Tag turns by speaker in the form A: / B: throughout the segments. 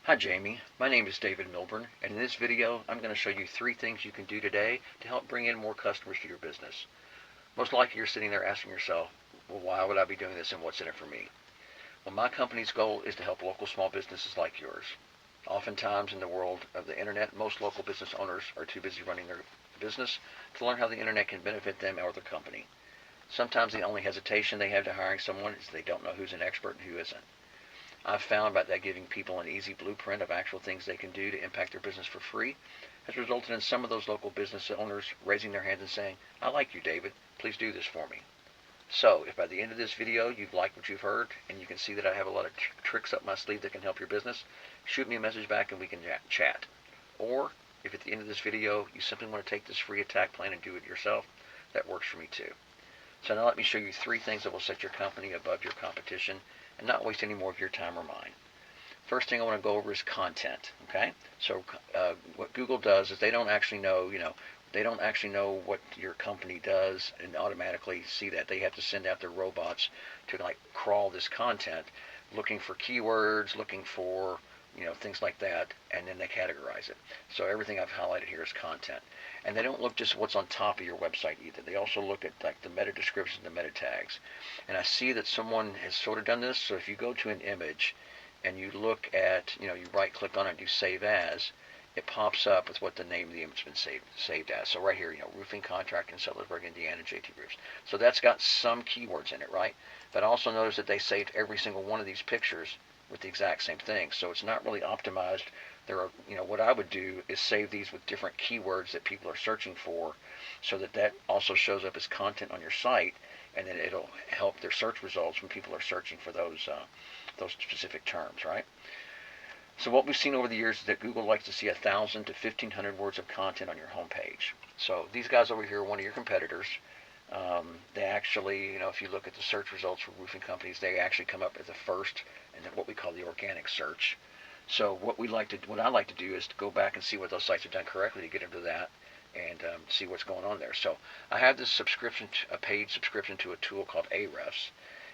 A: Hi Jamie, my name is David Milburn, and in this video I'm going to show you 3 things you can do today to help bring in more customers to your business. Most likely you're sitting there asking yourself, well, why would I be doing this and what's in it for me? Well, my company's goal is to help local small businesses like yours. Oftentimes in the world of the internet, most local business owners are too busy running their business to learn how the internet can benefit them or their company. Sometimes the only hesitation they have to hiring someone is they don't know who's an expert and who isn't. I've found by that giving people an easy blueprint of actual things they can do to impact their business for free has resulted in some of those local business owners raising their hands and saying, I like you, David. Please do this for me. So, if by the end of this video you've liked what you've heard and you can see that I have a lot of tricks up my sleeve that can help your business, shoot me a message back and we can chat. Or, if at the end of this video you simply want to take this free attack plan and do it yourself, that works for me too. So now let me show you 3 things that will set your company above your competition and not waste any more of your time or mine. First thing I want to go over is content. Okay, so what Google does is they don't actually know, they don't actually know what your company does and automatically see that. They have to send out their robots to like crawl this content, looking for keywords, looking for things like that, and then they categorize it. So everything I've highlighted here is content. And they don't look just what's on top of your website either. They also look at like the meta descriptions, the meta tags. And I see that someone has sort of done this. So if you go to an image and you look at, you right click on it and do save as, it pops up with what the name of the image has been saved as. So right here, roofing contractor in Sellersburg, Indiana, JT Roofs. So that's got some keywords in it, right? But also notice that they saved every single one of these pictures with the exact same thing. So it's not really optimized. There are, what I would do is save these with different keywords that people are searching for, so that that also shows up as content on your site, and then it'll help their search results when people are searching for those specific terms, right? So what we've seen over the years is that Google likes to see 1,000 to 1,500 words of content on your homepage. So these guys over here are one of your competitors. They actually, if you look at the search results for roofing companies, they actually come up as the first in what we call the organic search. So what I like to do is to go back and see what those sites have done correctly to get into that and see what's going on there. So I have this a paid subscription to a tool called Ahrefs.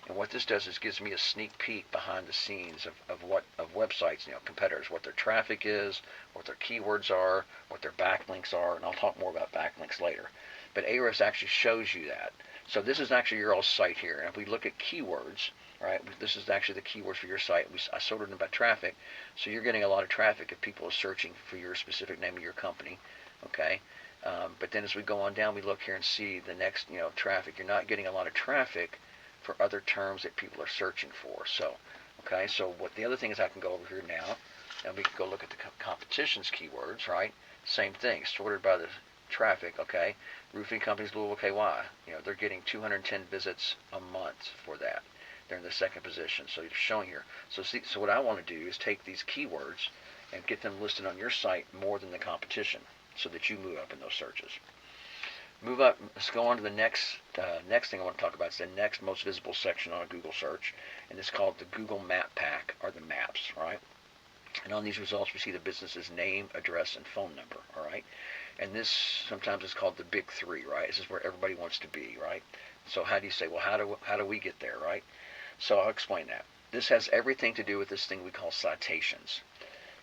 A: And what this does is gives me a sneak peek behind the scenes of websites, competitors, what their traffic is, what their keywords are, what their backlinks are, and I'll talk more about backlinks later. But Ahrefs actually shows you that. So this is actually your old site here. And if we look at keywords, right, this is actually the keywords for your site. I sorted them by traffic, so you're getting a lot of traffic if people are searching for your specific name of your company, okay? But then as we go on down, we look here and see the next, traffic. You're not getting a lot of traffic for other terms that people are searching for. So, okay, so what the other thing is I can go over here now, and we can go look at the competition's keywords, right? Same thing, sorted by the traffic, okay? Roofing companies, Louisville, KY, they're getting 210 visits a month for that. They're in the second position, so you're showing here. So what I want to do is take these keywords and get them listed on your site more than the competition, so that you move up in those searches. Move up. Let's go on to the next thing I want to talk about. It's the next most visible section on a Google search, and it's called the Google Map Pack, or the maps, right? And on these results, we see the business's name, address, and phone number, all right? And this sometimes is called the big 3, right? This is where everybody wants to be, right? So how do you say, well, how do we get there, right? So I'll explain that. This has everything to do with this thing we call citations.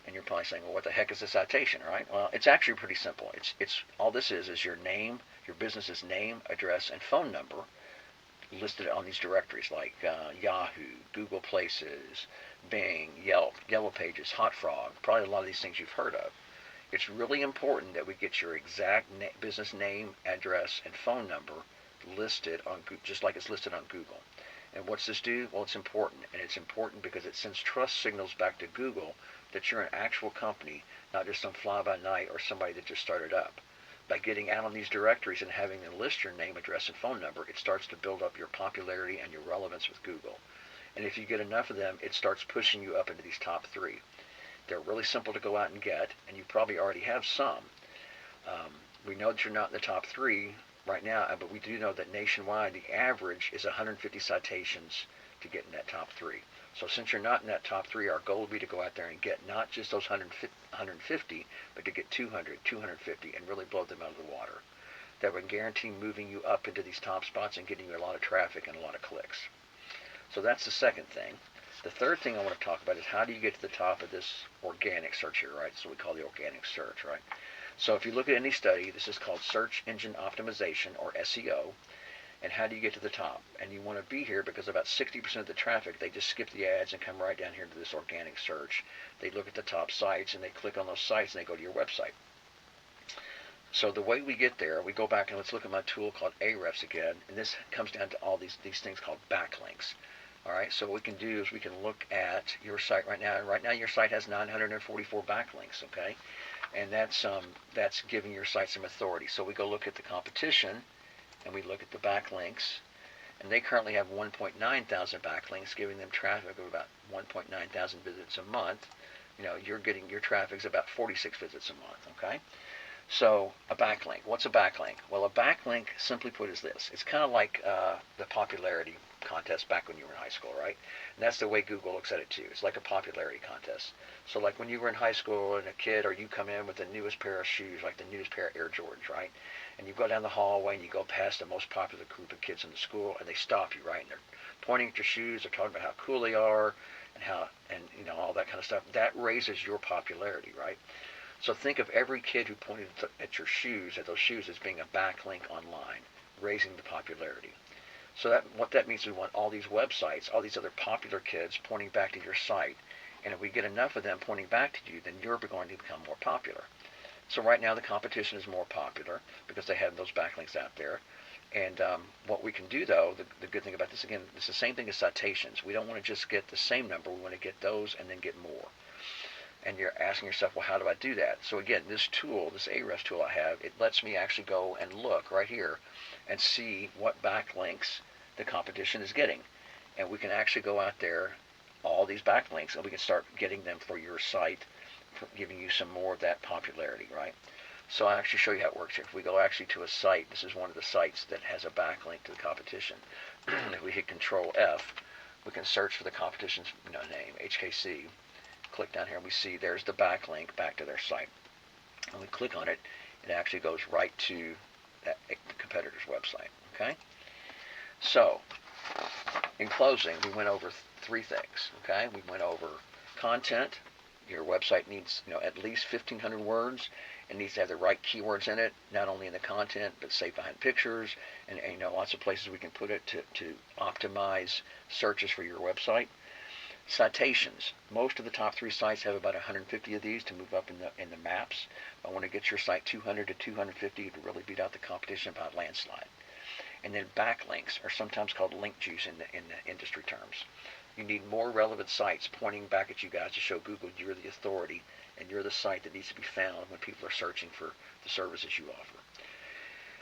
A: And you're probably saying, well, what the heck is a citation, right? Well, it's actually pretty simple. It's all this is your name, your business's name, address, and phone number listed on these directories like Yahoo, Google Places, Bing, Yelp, Yellow Pages, Hot Frog, probably a lot of these things you've heard of. It's really important that we get your exact business name, address, and phone number listed on just like it's listed on Google. And what's this do? Well, it's important, and it's important because it sends trust signals back to Google that you're an actual company, not just some fly-by-night or somebody that just started up. By getting out on these directories and having them list your name, address, and phone number, it starts to build up your popularity and your relevance with Google. And if you get enough of them, it starts pushing you up into these top 3. They're really simple to go out and get, and you probably already have some. We know that you're not in the top 3 right now, but we do know that nationwide the average is 150 citations to get in that top 3. So since you're not in that top 3, our goal would be to go out there and get not just those 150, but to get 200, 250, and really blow them out of the water. That would guarantee moving you up into these top spots and getting you a lot of traffic and a lot of clicks. So that's the second thing. The third thing I want to talk about is how do you get to the top of this organic search here, right? So we call the organic search, right? So if you look at any study, this is called search engine optimization, or SEO. And how do you get to the top? And you want to be here because about 60% of the traffic, they just skip the ads and come right down here to this organic search. They look at the top sites and they click on those sites and they go to your website. So the way we get there, we go back and let's look at my tool called Ahrefs again, and this comes down to all these things called backlinks. All right, so what we can do is we can look at your site right now, and right now your site has 944 backlinks, okay? And that's giving your site some authority. So we go look at the competition, and we look at the backlinks, and they currently have 1.9 thousand backlinks, giving them traffic of about 1.9 thousand visits a month. You know, your traffic's about 46 visits a month, okay? So a backlink. What's a backlink? Well, a backlink, simply put, is this. It's kind of like the popularity contest back when you were in high school, right? And that's the way Google looks at it too. It's like a popularity contest. So like when you were in high school and a kid, or you come in with the newest pair of shoes, like the newest pair of Air Jordans, right? And you go down the hallway and you go past the most popular group of kids in the school, and they stop you, right? And they're pointing at your shoes, they're talking about how cool they are, and you know, all that kind of stuff. That raises your popularity, right? So think of every kid who pointed at your shoes, at those shoes, as being a backlink online, raising the popularity. So what that means, we want all these websites, all these other popular kids pointing back to your site. And if we get enough of them pointing back to you, then you're going to become more popular. So right now the competition is more popular because they have those backlinks out there. And what we can do, though, the good thing about this, again, it's the same thing as citations. We don't want to just get the same number. We want to get those and then get more. And you're asking yourself, well, how do I do that? So again, this tool, this Ahrefs tool I have, it lets me actually go and look right here and see what backlinks the competition is getting. And we can actually go out there, all these backlinks, and we can start getting them for your site, for giving you some more of that popularity, right? So I'll actually show you how it works here. If we go actually to a site, this is one of the sites that has a backlink to the competition. If we hit Control F, we can search for the competition's name, HKC. Click down here and we see there's the backlink back to their site. When we click on it, it actually goes right to that competitor's website, okay? So, in closing, we went over three things, okay? We went over content. Your website needs, at least 1,500 words. It needs to have the right keywords in it, not only in the content, but safe behind pictures, and lots of places we can put it to optimize searches for your website. Citations. Most of the top 3 sites have about 150 of these to move up in the maps. I want to get your site 200 to 250 to really beat out the competition by a landslide. And then backlinks are sometimes called link juice in the industry terms. You need more relevant sites pointing back at you guys to show Google you're the authority and you're the site that needs to be found when people are searching for the services you offer.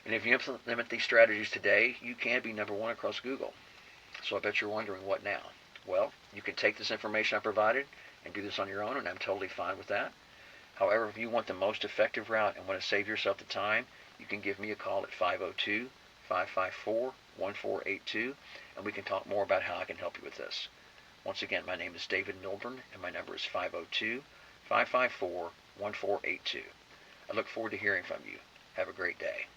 A: And if you implement these strategies today, you can be number 1 across Google. So I bet you're wondering, what now? Well, you can take this information I provided and do this on your own, and I'm totally fine with that. However, if you want the most effective route and want to save yourself the time, you can give me a call at 502-554-1482, and we can talk more about how I can help you with this. Once again, my name is David Milburn, and my number is 502-554-1482. I look forward to hearing from you. Have a great day.